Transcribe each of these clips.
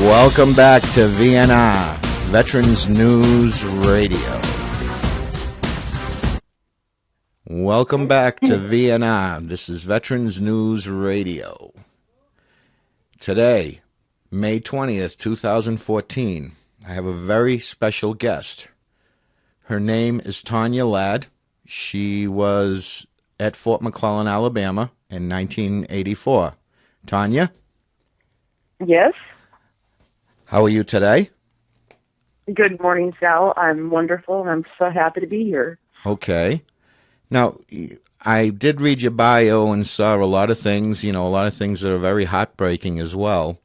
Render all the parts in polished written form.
Welcome back to VNR, Veterans News Radio. Welcome back to VNR. This is Veterans News Radio. Today, May 20th, 2014, I have a very special guest. Her name is Tonia Ladd. She was at Fort McClellan, Alabama in 1984. Tonia? Yes. How are you today? Good morning, Sal. I'm wonderful, and I'm so happy to be here. Okay. Now, I did read your bio and saw a lot of things, a lot of things that are very heartbreaking as well.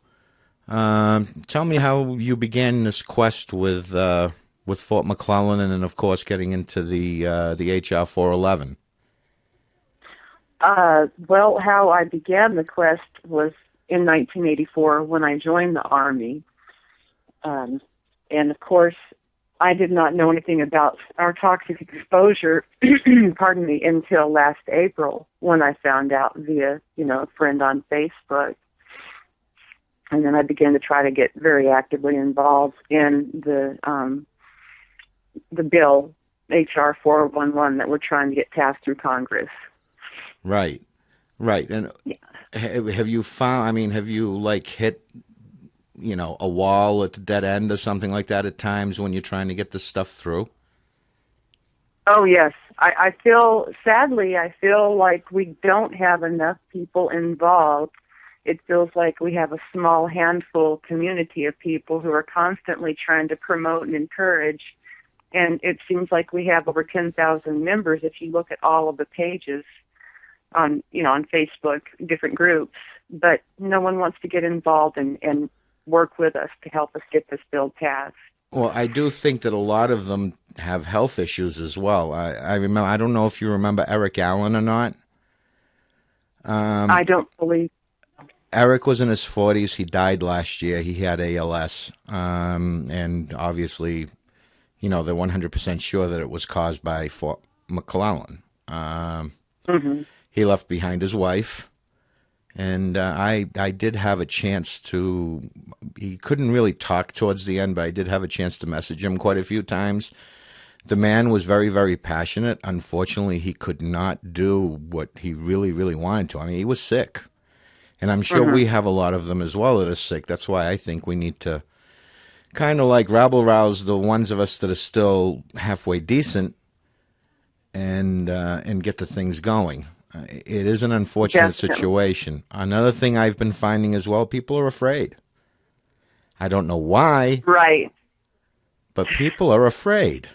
Tell me how you began this quest with Fort McClellan and then, of course, getting into the HR 411. Well, how I began the quest was in 1984 when I joined the Army. And, of course, I did not know anything about our toxic exposure, pardon me, until last April when I found out via, a friend on Facebook. And then I began to try to get very actively involved in the bill, HR 411, that we're trying to get passed through Congress. Right. And have you found, have you, hit, a wall at the dead end or something like that at times when you're trying to get this stuff through? Oh, yes. I feel like we don't have enough people involved. It feels like we have a small handful community of people who are constantly trying to promote and encourage. And it seems like we have over 10,000 members if you look at all of the pages on Facebook, different groups. But no one wants to get involved and work with us to help us get this bill passed. Well, I do think that a lot of them have health issues as well. I remember. I don't know if you remember Eric Allen or not. I don't believe. Eric was in his 40s. He died last year. He had ALS, and obviously, they're 100% sure that it was caused by Fort McClellan. He left behind his wife. And I did have a chance to, he couldn't really talk towards the end, but I did have a chance to message him quite a few times. The man was very, very passionate. Unfortunately, he could not do what he really, really wanted to. He was sick. And I'm sure we have a lot of them as well that are sick. That's why I think we need to kind of rabble-rouse the ones of us that are still halfway decent and get the things going. It is an unfortunate situation. Another thing I've been finding as well, people are afraid. I don't know why. Right. But people are afraid.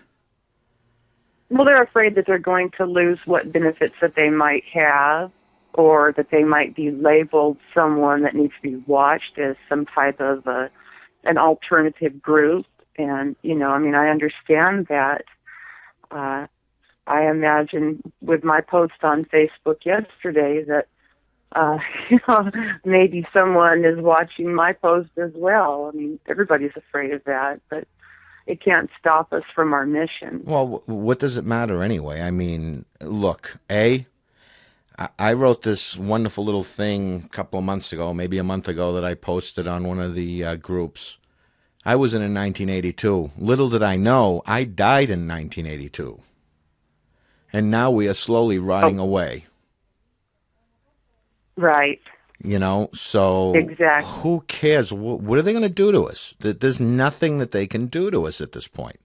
Well, they're afraid that they're going to lose what benefits that they might have, or that they might be labeled someone that needs to be watched as some type of an alternative group. And, I understand that. I imagine with my post on Facebook yesterday that maybe someone is watching my post as well. Everybody's afraid of that, but it can't stop us from our mission. Well, what does it matter anyway? Look, I wrote this wonderful little thing a couple of months ago, maybe a month ago, that I posted on one of the groups. I was in 1982. Little did I know, I died in 1982. And now we are slowly rotting away. Right. So exactly. Who cares? What are they going to do to us? There's nothing that they can do to us at this point.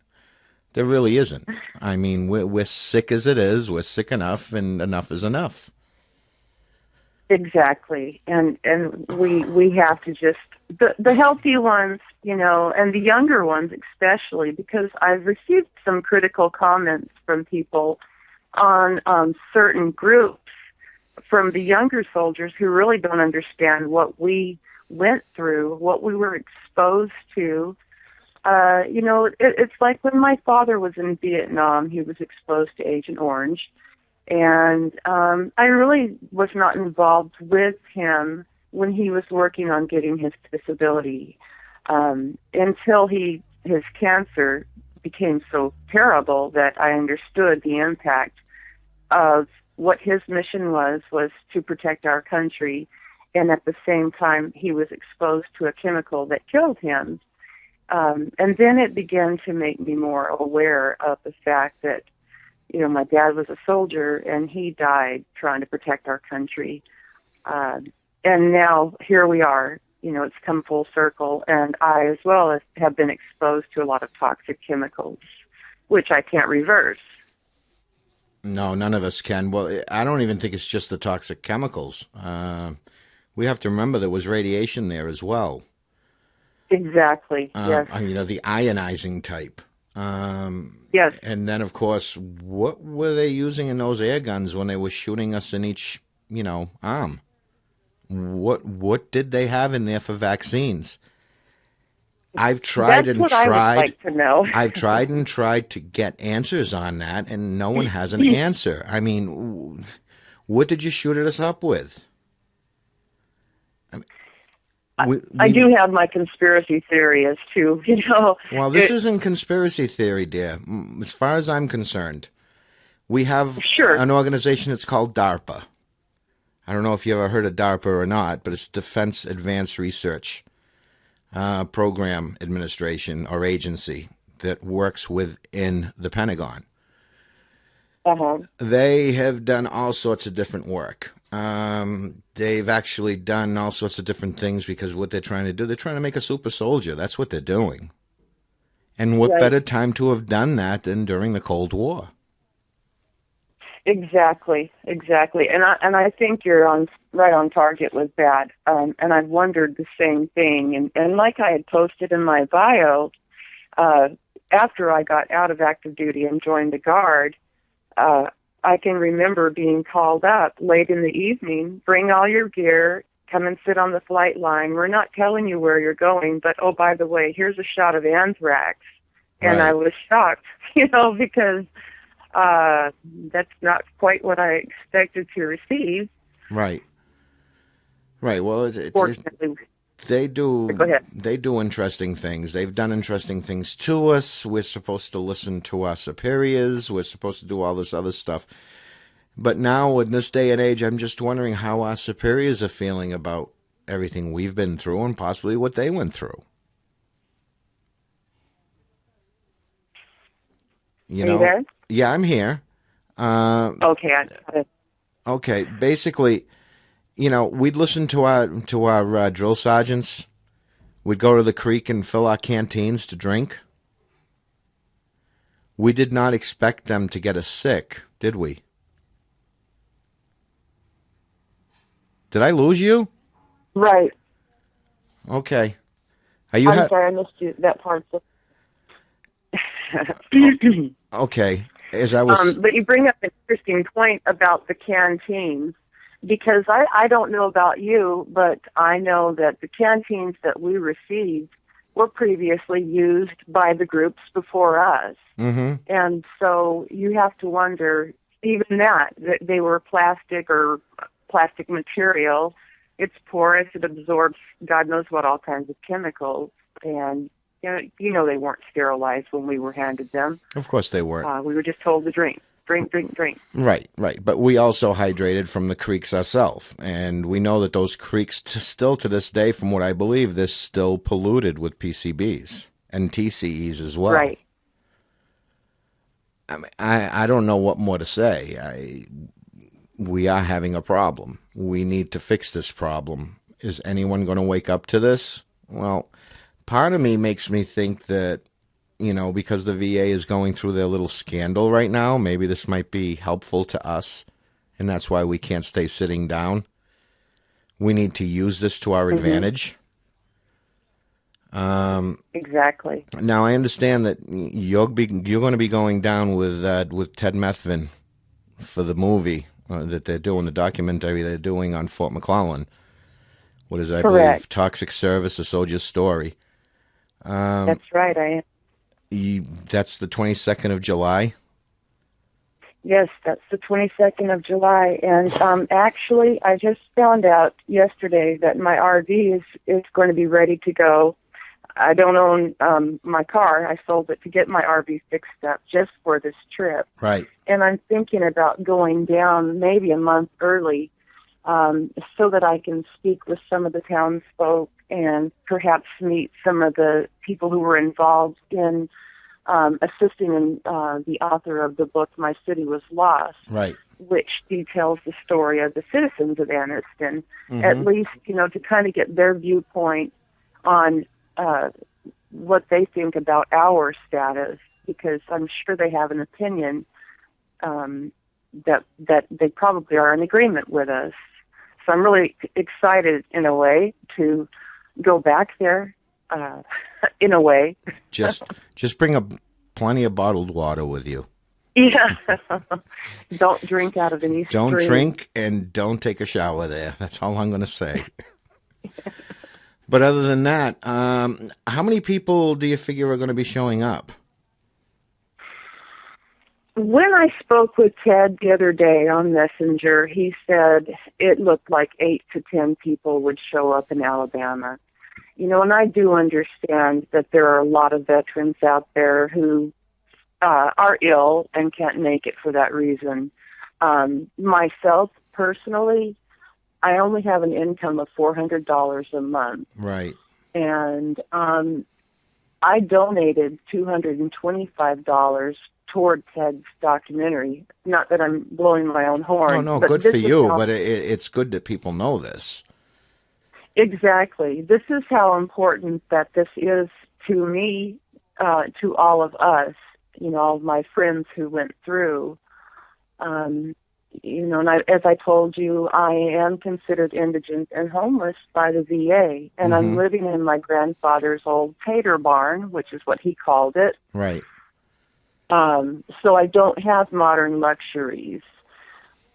There really isn't. We're sick as it is. We're sick enough, and enough is enough. Exactly. And we have to just, the healthy ones, and the younger ones especially, because I've received some critical comments from people on certain groups from the younger soldiers who really don't understand what we went through, what we were exposed to. It's like when my father was in Vietnam, he was exposed to Agent Orange, and I really was not involved with him when he was working on getting his disability until his cancer became so terrible that I understood the impact of what his mission was to protect our country and at the same time he was exposed to a chemical that killed him. And then it began to make me more aware of the fact that, my dad was a soldier and he died trying to protect our country. And now here we are, it's come full circle, and I as well have been exposed to a lot of toxic chemicals, which I can't reverse. No, none of us can. Well, I don't even think it's just the toxic chemicals. We have to remember there was radiation there as well. Exactly, yes. The ionizing type. Yes. And then, of course, what were they using in those air guns when they were shooting us in each, arm? What did they have in there for vaccines? I've tried That's what I would like to know. I've tried and tried to get answers on that, and no one has an answer. I mean, what did you shoot us up with? I do have my conspiracy theory as to, Well, this isn't conspiracy theory, dear. As far as I'm concerned, we have an organization that's called DARPA. I don't know if you ever heard of DARPA or not, but it's Defense Advanced Research Program Administration or agency that works within the Pentagon. Uh-huh. They have done all sorts of different work. They've actually done all sorts of different things because what they're trying to do, they're trying to make a super soldier. That's what they're doing. And what better time to have done that than during the Cold War? Exactly. And I think you're right on target with that. And I've wondered the same thing. And like I had posted in my bio, after I got out of active duty and joined the Guard, I can remember being called up late in the evening, bring all your gear, come and sit on the flight line. We're not telling you where you're going, but, oh, by the way, here's a shot of anthrax. And I was shocked, because that's not quite what I expected to receive. Right. Well, fortunately, they do. Go ahead. They do interesting things. They've done interesting things to us. We're supposed to listen to our superiors. We're supposed to do all this other stuff. But now, in this day and age, I'm just wondering how our superiors are feeling about everything we've been through and possibly what they went through. Are you there? Yeah, I'm here. Okay, I got it. Okay, basically, we'd listen to our drill sergeants. We'd go to the creek and fill our canteens to drink. We did not expect them to get us sick, did we? Did I lose you? Right. Okay. I'm sorry, I missed you that part. Okay. As I was, but you bring up an interesting point about the canteens, because I don't know about you, but I know that the canteens that we received were previously used by the groups before us. Mm-hmm. And so you have to wonder, even that they were plastic or plastic material. It's porous, it absorbs God knows what, all kinds of chemicals. And they weren't sterilized when we were handed them. Of course they weren't. We were just told to drink. Right. But we also hydrated from the creeks ourselves. And we know that those creeks, still to this day, from what I believe, they're still polluted with PCBs and TCEs as well. Right. I mean, I don't know what more to say. We are having a problem. We need to fix this problem. Is anyone going to wake up to this? Well, part of me makes me think that, because the VA is going through their little scandal right now, maybe this might be helpful to us, and that's why we can't stay sitting down. We need to use this to our advantage. Exactly. Now, I understand that you're going to be going down with Ted Methvin for the movie that they're doing, the documentary they're doing on Fort McClellan. What is it, I believe? Toxic Service, A Soldier's Story. That's right, I am. That's the 22nd of July? Yes, that's the 22nd of July. And actually, I just found out yesterday that my RV is going to be ready to go. I don't own my car. I sold it to get my RV fixed up just for this trip. Right. And I'm thinking about going down maybe a month early so that I can speak with some of the townsfolk and perhaps meet some of the people who were involved in assisting in the author of the book, My City Was Lost, right, which details the story of the citizens of Anniston, mm-hmm. at least, to kind of get their viewpoint on what they think about our status, because I'm sure they have an opinion that they probably are in agreement with us. So I'm really excited, in a way, to go back there, in a way. Just bring plenty of bottled water with you. Yeah. Don't drink out of any stream. Don't drink and don't take a shower there. That's all I'm going to say. But other than that, how many people do you figure are going to be showing up? When I spoke with Ted the other day on Messenger, he said it looked like 8 to 10 people would show up in Alabama. And I do understand that there are a lot of veterans out there who are ill and can't make it for that reason. Myself, personally, I only have an income of $400 a month. Right. And I donated $225 toward Ted's documentary. Not that I'm blowing my own horn. Oh, no, good for you, but it's good that people know this. Exactly. This is how important that this is to me, to all of us, all of my friends who went through. And as I told you, I am considered indigent and homeless by the VA, and I'm living in my grandfather's old tater barn, which is what he called it. Right. So I don't have modern luxuries,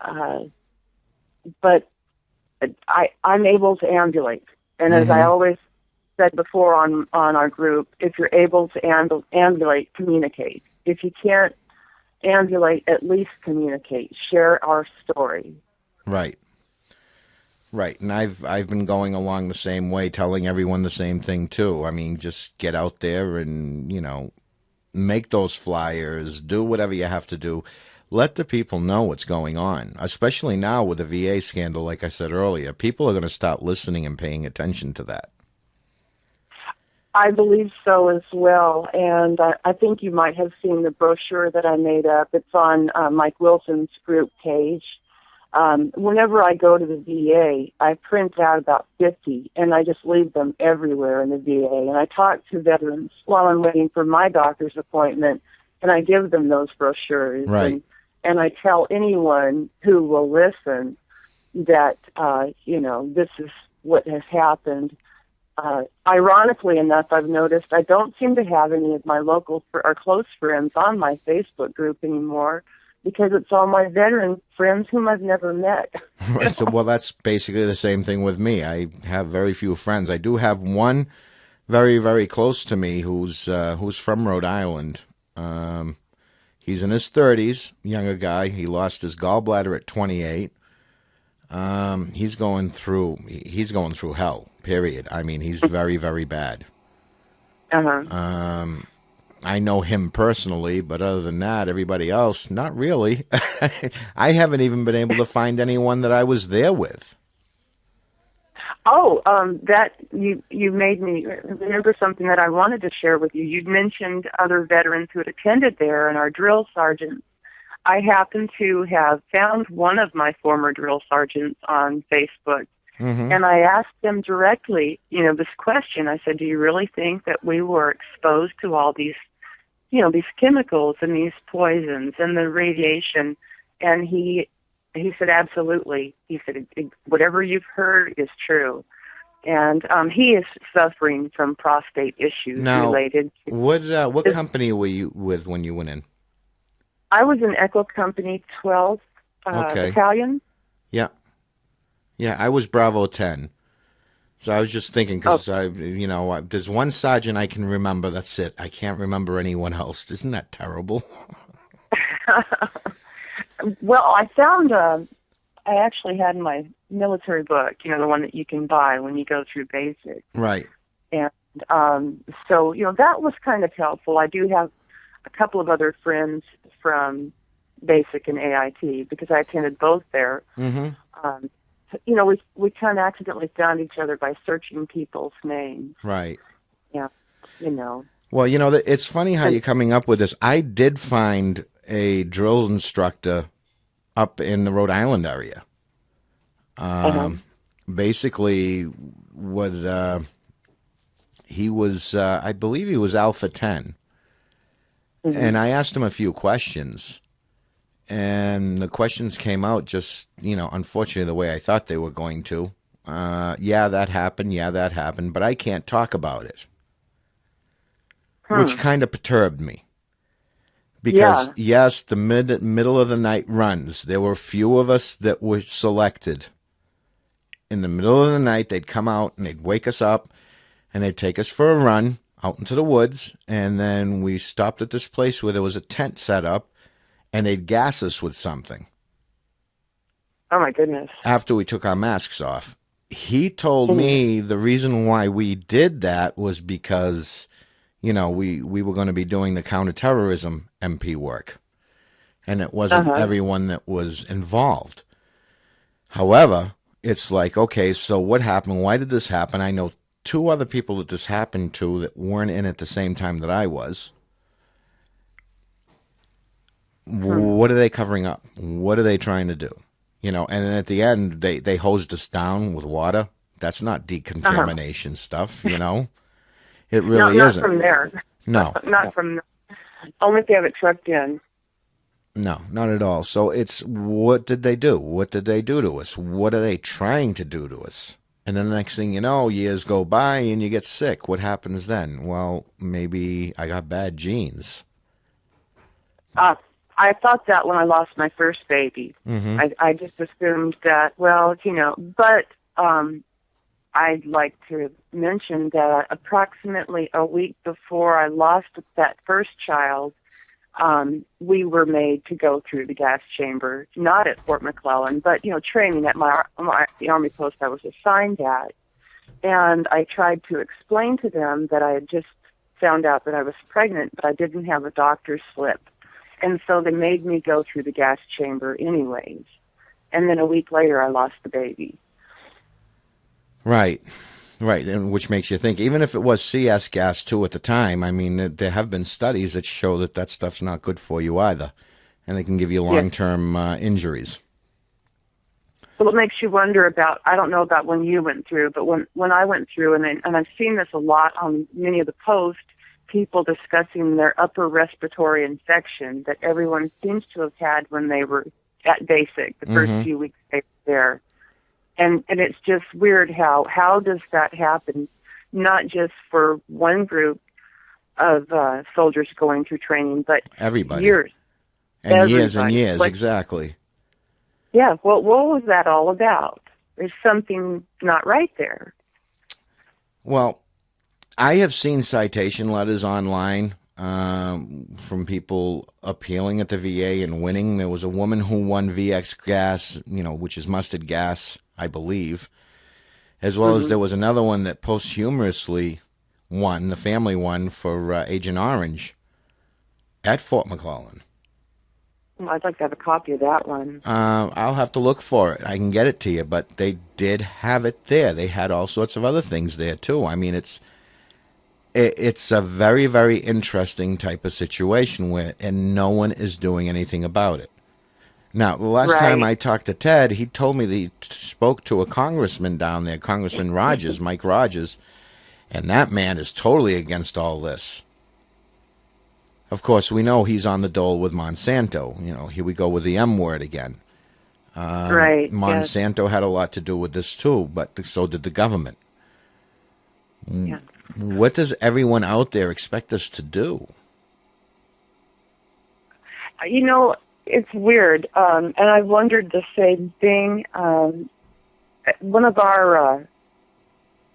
but I'm able to ambulate. And as I always said before on our group, if you're able to ambulate, communicate. If you can't ambulate, at least communicate. Share our story. Right. Right. And I've been going along the same way, telling everyone the same thing too. I mean, just get out there and, make those flyers, do whatever you have to do. Let the people know what's going on, especially now with the VA scandal. Like I said earlier, people are going to start listening and paying attention to that. I believe so as well, and I think you might have seen the brochure that I made up. It's on Mike Wilson's group page. Whenever I go to the VA, I print out about 50, and I just leave them everywhere in the VA. And I talk to veterans while I'm waiting for my doctor's appointment, and I give them those brochures. Right. And I tell anyone who will listen that, this is what has happened. Ironically enough, I've noticed I don't seem to have any of my local or close friends on my Facebook group anymore, because it's all my veteran friends whom I've never met. Right. So, well, that's basically the same thing with me. I have very few friends. I do have one very, very close to me who's from Rhode Island. He's in his 30s, younger guy. He lost his gallbladder at 28. He's going through hell, period. I mean, he's very, very bad. I know him personally, but other than that, everybody else, not really. I haven't even been able to find anyone that I was there with. Oh, that you made me remember something that I wanted to share with you. You'd mentioned other veterans who had attended there and our drill sergeants. I happen to have found one of my former drill sergeants on Facebook, and I asked them directly, this question. I said, do you really think that we were exposed to all these, these chemicals and these poisons and the radiation? And he said, absolutely. He said, whatever you've heard is true. And he is suffering from prostate issues related. What company were you with when you went in? I was in Echo Company 12 Battalion. Yeah. Yeah, I was Bravo 10. So I was just thinking, because there's one sergeant I can remember. That's it. I can't remember anyone else. Isn't that terrible? Well, I found, I actually had my military book, the one that you can buy when you go through basic. Right. And so, that was kind of helpful. I do have a couple of other friends from basic and AIT, because I attended both there. we kind of accidentally found each other by searching people's names. Right. Yeah, Well, it's funny how you're coming up with this. I did find a drill instructor up in the Rhode Island area. Basically, what he was, I believe he was Alpha 10. And I asked him a few questions. And the questions came out just, unfortunately, the way I thought they were going to. Yeah, that happened. Yeah, that happened. But I can't talk about it. Which kind of perturbed me. Because, yes, the middle of the night runs. There were a few of us that were selected. In the middle of the night, they'd come out and they'd wake us up and they'd take us for a run out into the woods. And then we stopped at this place where there was a tent set up and they'd gas us with something. Oh, my goodness. After we took our masks off. He told me the reason why we did that was because, we were going to be doing the counterterrorism MP work. And it wasn't everyone that was involved. However, it's like, okay, so what happened? Why did this happen? I know 2 other people that this happened to that weren't in at the same time that I was. What are they covering up? What are they trying to do? And then at the end, they hosed us down with water. That's not decontamination stuff, It really isn't. Not from there. No. Not from there. Only if they have it trucked in. No, not at all. So it's, what did they do? What did they do to us? What are they trying to do to us? And then the next thing you know, years go by and you get sick. What happens then? Well, maybe I got bad genes. I thought that when I lost my first baby. I just assumed that, but I'd like to mention that approximately a week before I lost that first child, we were made to go through the gas chamber, not at Fort McClellan, but, training at the Army post I was assigned at. And I tried to explain to them that I had just found out that I was pregnant, but I didn't have a doctor's slip. And so they made me go through the gas chamber anyways. And then a week later, I lost the baby. Right. And which makes you think, even if it was CS gas too at the time, I mean, there have been studies that show that stuff's not good for you either. And they can give you long-term injuries. Well, it makes you wonder about, I don't know about when you went through, but when I went through, and I've seen this a lot on many of the posts, people discussing their upper respiratory infection that everyone seems to have had when they were at basic, the first few weeks they were there. And it's just weird how does that happen, not just for one group of soldiers going through training, but everybody. Years. And everybody. Years and years, exactly. Yeah, well, what was that all about? There's something not right there. Well, I have seen citation letters online from people appealing at the VA and winning. There was a woman who won VX gas, which is mustard gas, I believe, as well as there was another one that posthumously won, the family won for Agent Orange at Fort McClellan. Well, I'd like to have a copy of that one. I'll have to look for it. I can get it to you, but they did have it there. They had all sorts of other things there, too. I mean, it's a very, very interesting type of situation and no one is doing anything about it. Now, the last time I talked to Ted, he told me that he spoke to a congressman down there, Congressman Rogers, Mike Rogers, and that man is totally against all this. Of course, we know he's on the dole with Monsanto. Here we go with the M word again. Monsanto had a lot to do with this, too, but so did the government. Yeah. What does everyone out there expect us to do? It's weird, and I wondered the same thing. One of our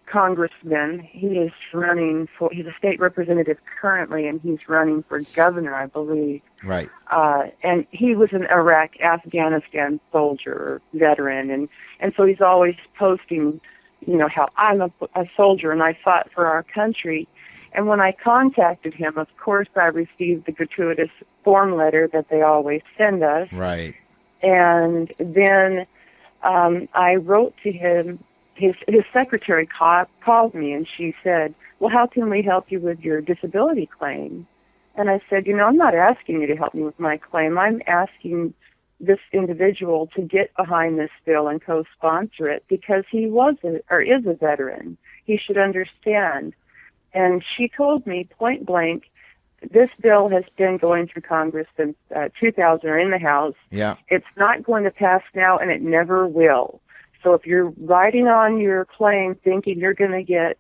congressmen, he's a state representative currently, and he's running for governor, I believe. Right. And he was an Afghanistan soldier, veteran, and so he's always posting, how I'm a soldier and I fought for our country. And when I contacted him, of course, I received the gratuitous form letter that they always send us. Right. And then I wrote to him. His secretary called me, and she said, well, how can we help you with your disability claim? And I said, I'm not asking you to help me with my claim. I'm asking this individual to get behind this bill and co-sponsor it because he is a veteran. He should understand. And she told me point blank, this bill has been going through Congress since 2000 or in the House. Yeah. It's not going to pass now, and it never will. So if you're writing on your claim thinking you're going to get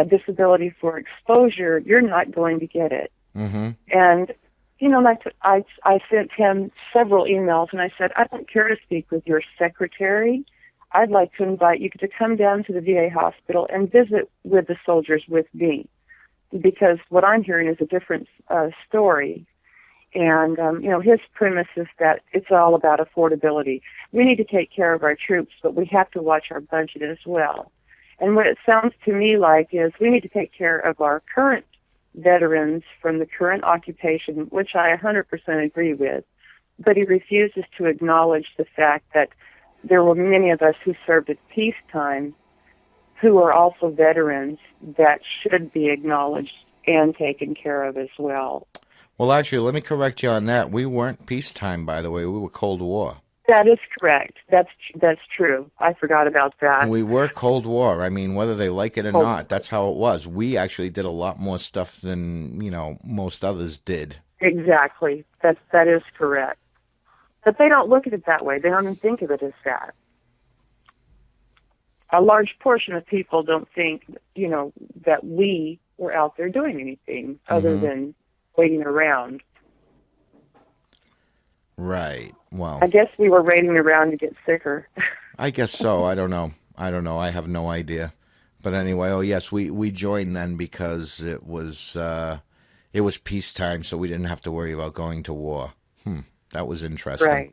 disability for exposure, you're not going to get it. Mm-hmm. And, I sent him several emails, and I said, I don't care to speak with your secretary. I'd like to invite you to come down to the VA hospital and visit with the soldiers with me, because what I'm hearing is a different story. And, his premise is that it's all about affordability. We need to take care of our troops, but we have to watch our budget as well. And what it sounds to me like is we need to take care of our current veterans from the current occupation, which I 100% agree with. But he refuses to acknowledge the fact that there were many of us who served at peacetime who are also veterans that should be acknowledged and taken care of as well. Well, actually, let me correct you on that. We weren't peacetime, by the way. We were Cold War. That is correct. That's true. I forgot about that. We were Cold War. I mean, whether they like it or not, that's how it was. We actually did a lot more stuff than, most others did. Exactly. That is correct. But they don't look at it that way. They don't even think of it as that. A large portion of people don't think, that we were out there doing anything other than waiting around. Right. Well, I guess we were waiting around to get sicker. I guess so. I don't know. I have no idea. But anyway, yes, we joined then because it was peacetime, so we didn't have to worry about going to war. That was interesting. Right.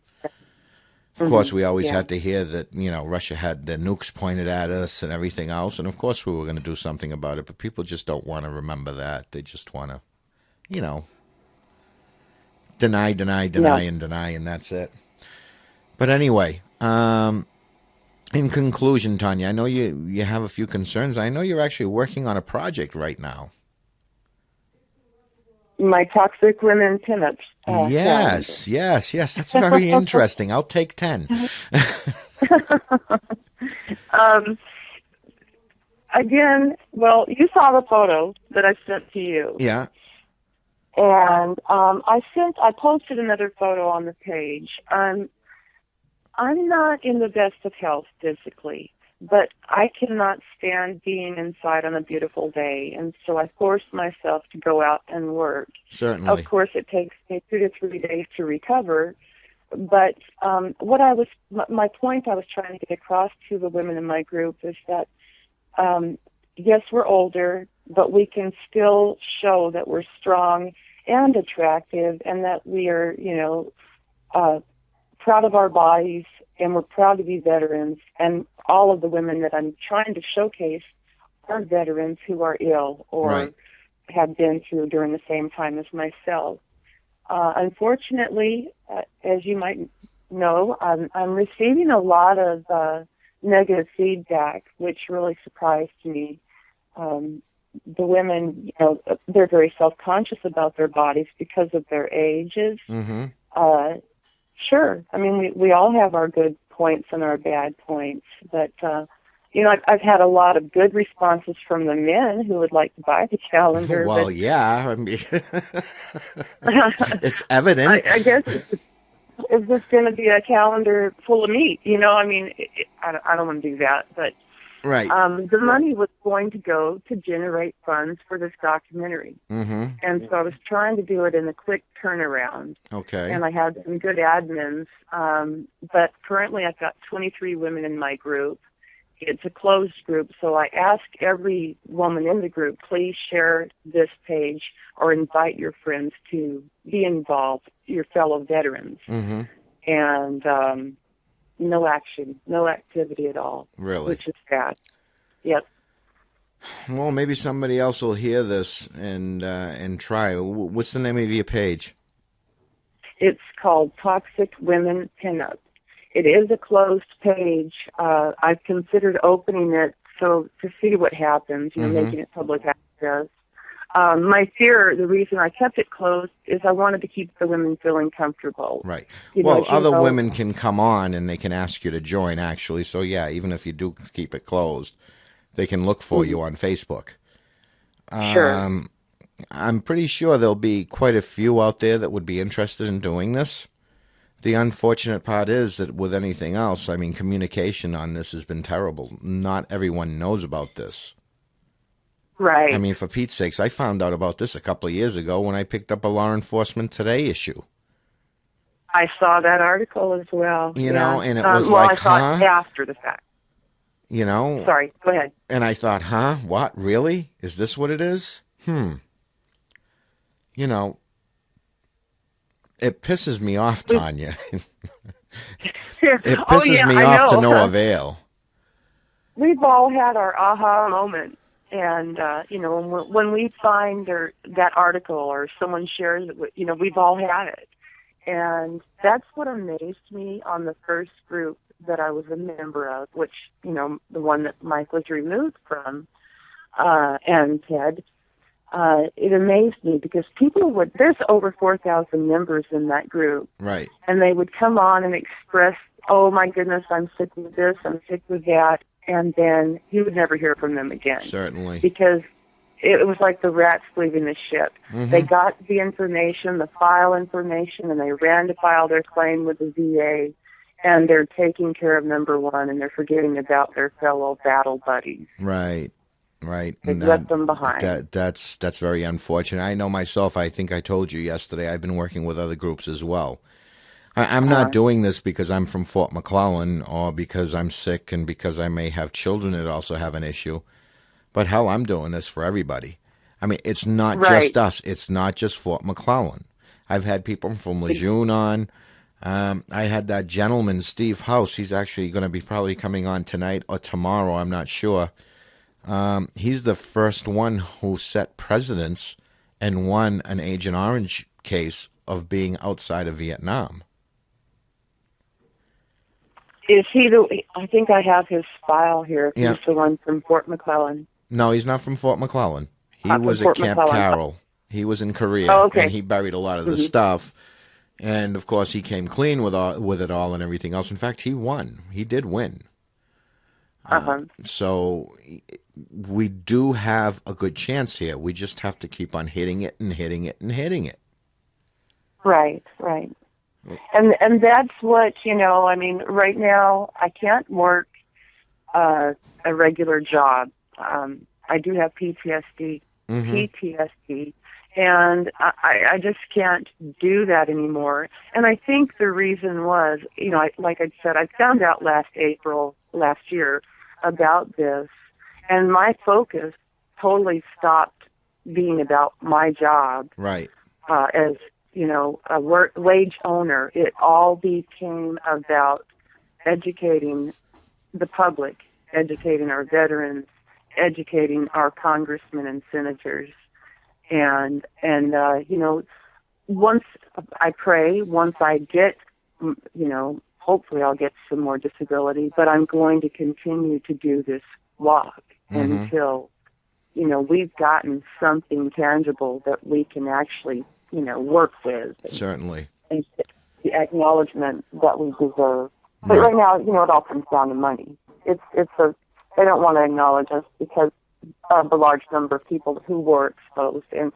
Of course, we always had to hear that, Russia had their nukes pointed at us and everything else, and of course we were going to do something about it, but people just don't want to remember that. They just want to, deny, and that's it. But anyway, in conclusion, Tonia, I know you have a few concerns. I know you're actually working on a project right now. My toxic women pinups. Yes. That's very interesting. I'll take 10. Again, well, you saw the photo that I sent to you. Yeah. And I posted another photo on the page. I'm not in the best of health physically, but I cannot stand being inside on a beautiful day, and so I force myself to go out and work. Certainly. Of course, it takes me 2 to 3 days to recover, but my point I was trying to get across to the women in my group is that, yes, we're older, but we can still show that we're strong and attractive, and that we are, proud of our bodies, and we're proud to be veterans. And all of the women that I'm trying to showcase are veterans who are ill or have been through during the same time as myself. Unfortunately, as you might know, I'm receiving a lot of negative feedback, which really surprised me. The women, they're very self-conscious about their bodies because of their ages. Mm-hmm. Sure. I mean, we all have our good points and our bad points, but, I've had a lot of good responses from the men who would like to buy the calendar. Well, but, yeah, I mean, it's evident. I guess, is this going to be a calendar full of meat? I don't want to do that, but right. The money was going to go to generate funds for this documentary. Mm-hmm. And so I was trying to do it in a quick turnaround. Okay. And I had some good admins. But currently I've got 23 women in my group. It's a closed group, so I ask every woman in the group, please share this page or invite your friends to be involved, your fellow veterans. Mm-hmm. And no action, no activity at all. Really? Which is sad. Yep. Well, maybe somebody else will hear this and try. What's the name of your page? It's called Toxic Women Pinup. It is a closed page. I've considered opening it to see what happens, making it public access. My fear, the reason I kept it closed, is I wanted to keep the women feeling comfortable. Right. Well, other women can come on and they can ask you to join, actually. So, yeah, even if you do keep it closed, they can look for you on Facebook. Sure. I'm pretty sure there'll be quite a few out there that would be interested in doing this. The unfortunate part is that with anything else, I mean, communication on this has been terrible. Not everyone knows about this. Right. I mean, for Pete's sakes, I found out about this a couple of years ago when I picked up a Law Enforcement Today issue. I saw that article as well. You know, and it was I saw it after the fact. You know? Sorry, go ahead. And I thought, what? Really? Is this what it is? You know, it pisses me off, Tonya. It pisses me off to no avail. We've all had our aha moment. And, when we find that article or someone shares it, we've all had it. And that's what amazed me on the first group that I was a member of, which, the one that Mike was removed from, and Ted. It amazed me because there's over 4,000 members in that group. Right. And they would come on and express, oh my goodness, I'm sick with this, I'm sick with that. And then you would never hear from them again. Certainly. Because it was like the rats leaving the ship. Mm-hmm. They got the information, the file information, and they ran to file their claim with the VA, and they're taking care of number one, and they're forgetting about their fellow battle buddies. Right. They left them behind. That's very unfortunate. I know myself, I think I told you yesterday, I've been working with other groups as well. I'm not doing this because I'm from Fort McClellan or because I'm sick and because I may have children that also have an issue. But hell, I'm doing this for everybody. I mean, it's not just us. It's not just Fort McClellan. I've had people from Lejeune on. I had that gentleman, Steve House. He's actually going to be probably coming on tonight or tomorrow. I'm not sure. He's the first one who set precedents and won an Agent Orange case of being outside of Vietnam. Is he I think I have his file here. He's the one from Fort McClellan. No, he's not from Fort McClellan. He was at Camp Carroll. He was in Korea, and he buried a lot of the stuff. And, of course, he came clean with it all and everything else. In fact, he won. He did win. So we do have a good chance here. We just have to keep on hitting it and hitting it and hitting it. Right. And that's what, I mean, right now I can't work a regular job. I do have PTSD, and I just can't do that anymore. And I think the reason was, like I said, I found out last year about this, and my focus totally stopped being about my job. Right. As a wage owner, it all became about educating the public, educating our veterans, educating our congressmen and senators. And once I get, hopefully I'll get some more disability, but I'm going to continue to do this walk until, we've gotten something tangible that we can actually work with. Certainly. And the acknowledgement that we deserve. But right now, it all comes down to money. They don't want to acknowledge us because of the large number of people who were exposed, and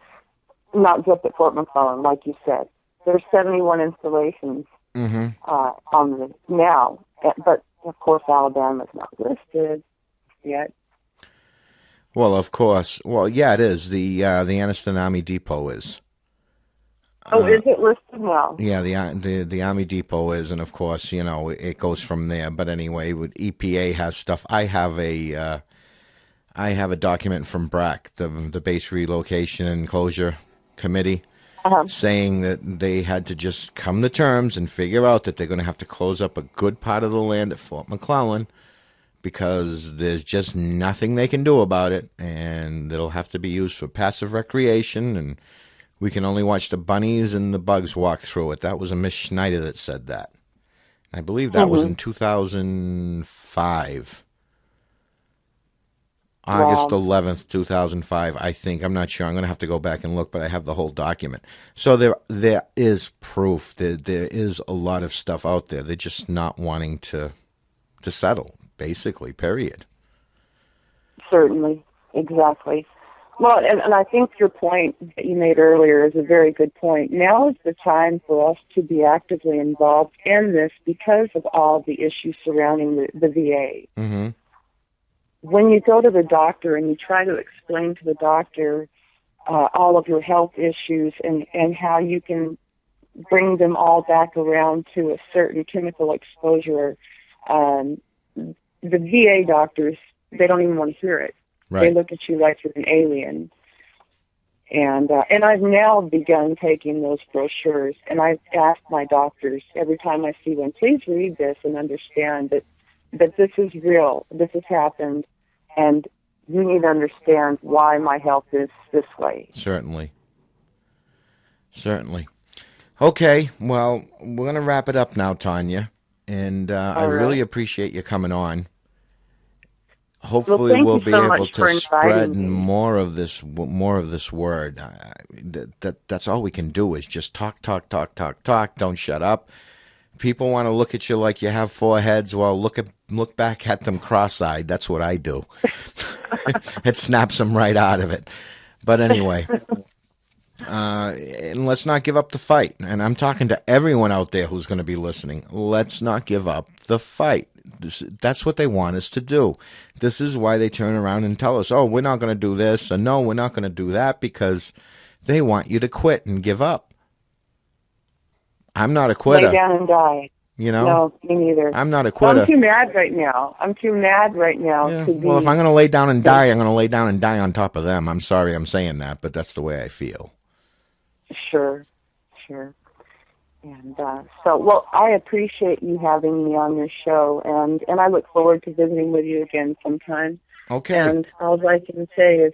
not just at Fort McClellan, like you said. There's 71 installations on this now, but of course Alabama's not listed yet. Well, of course. Well, yeah, it is. The Anniston Army Depot is. Is it listed now? Yeah, the Army Depot is, and of course, it goes from there. But anyway, with EPA has stuff. I have a document from BRAC, the Base Relocation and Closure Committee, saying that they had to just come to terms and figure out that they're going to have to close up a good part of the land at Fort McClellan because there's just nothing they can do about it, and it'll have to be used for passive recreation, and we can only watch the bunnies and the bugs walk through it. That was a Miss Schneider that said that. I believe that was in 2005. August Wow. 11th, 2005, I think. I'm not sure. I'm going to have to go back and look, but I have the whole document. So there is proof. There is a lot of stuff out there. They're just not wanting to settle, basically, period. Certainly. Exactly. Well, and I think your point that you made earlier is a very good point. Now is the time for us to be actively involved in this because of all the issues surrounding the VA. Mm-hmm. When you go to the doctor and you try to explain to the doctor all of your health issues and how you can bring them all back around to a certain chemical exposure, the VA doctors, they don't even want to hear it. Right. They look at you like you're an alien. And I've now begun taking those brochures, and I've asked my doctors every time I see one, please read this and understand that this is real, this has happened, and you need to understand why my health is this way. Certainly. Okay, well, we're going to wrap it up now, Tonia, and I really appreciate you coming on. Hopefully, we'll be able to spread more of this word. That's all we can do is just talk. Don't shut up. People want to look at you like you have four heads. Well, look back at them cross-eyed. That's what I do. It snaps them right out of it. But anyway, and let's not give up the fight. And I'm talking to everyone out there who's going to be listening. Let's not give up the fight. That's what they want us to do. This is why they turn around and tell us, oh, we're not going to do this, or no, we're not going to do that, because they want you to quit and give up. I'm not a quitter. Lay down and die. You know? No, me neither. I'm not a quitter. I'm too mad right now. Yeah. To be... Well, if I'm going to lay down and die, I'm going to lay down and die on top of them. I'm sorry I'm saying that, but that's the way I feel. Sure. And well, I appreciate you having me on your show, and I look forward to visiting with you again sometime. Okay. And all I can say is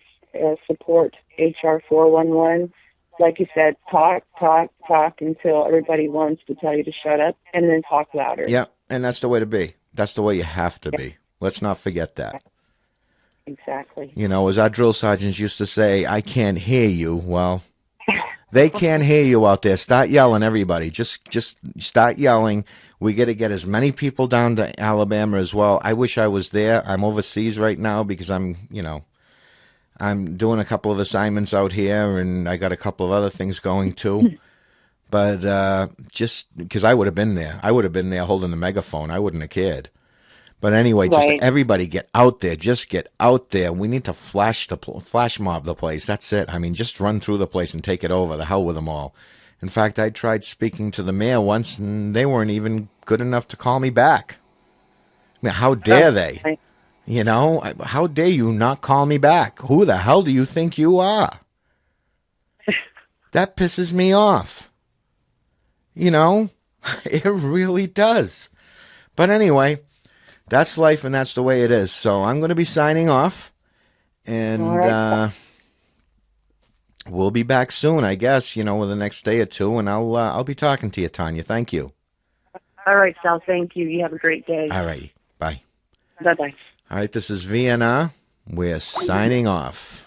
support HR 411. Like you said, talk until everybody wants to tell you to shut up, and then talk louder. Yeah, and that's the way to be. That's the way you have to be. Let's not forget that. Exactly. You know, as our drill sergeants used to say, I can't hear you. Well, they can't hear you out there. Start yelling, everybody. Just start yelling. We got to get as many people down to Alabama as well. I wish I was there. I'm overseas right now because I'm doing a couple of assignments out here, and I got a couple of other things going too. But just because I would have been there. I would have been there holding the megaphone. I wouldn't have cared. But anyway, just everybody get out there. Just get out there. We need to flash mob the place. That's it. I mean, just run through the place and take it over. The hell with them all. In fact, I tried speaking to the mayor once, and they weren't even good enough to call me back. I mean, how dare they? You know, how dare you not call me back? Who the hell do you think you are? That pisses me off. You know, it really does. But anyway, that's life and that's the way it is. So I'm going to be signing off, and we'll be back soon, I guess, with the next day or two, and I'll be talking to you, Tonia. Thank you. All right, Sal. Thank you. You have a great day. All right. Bye. Bye-bye. All right, this is VNR. We're signing off.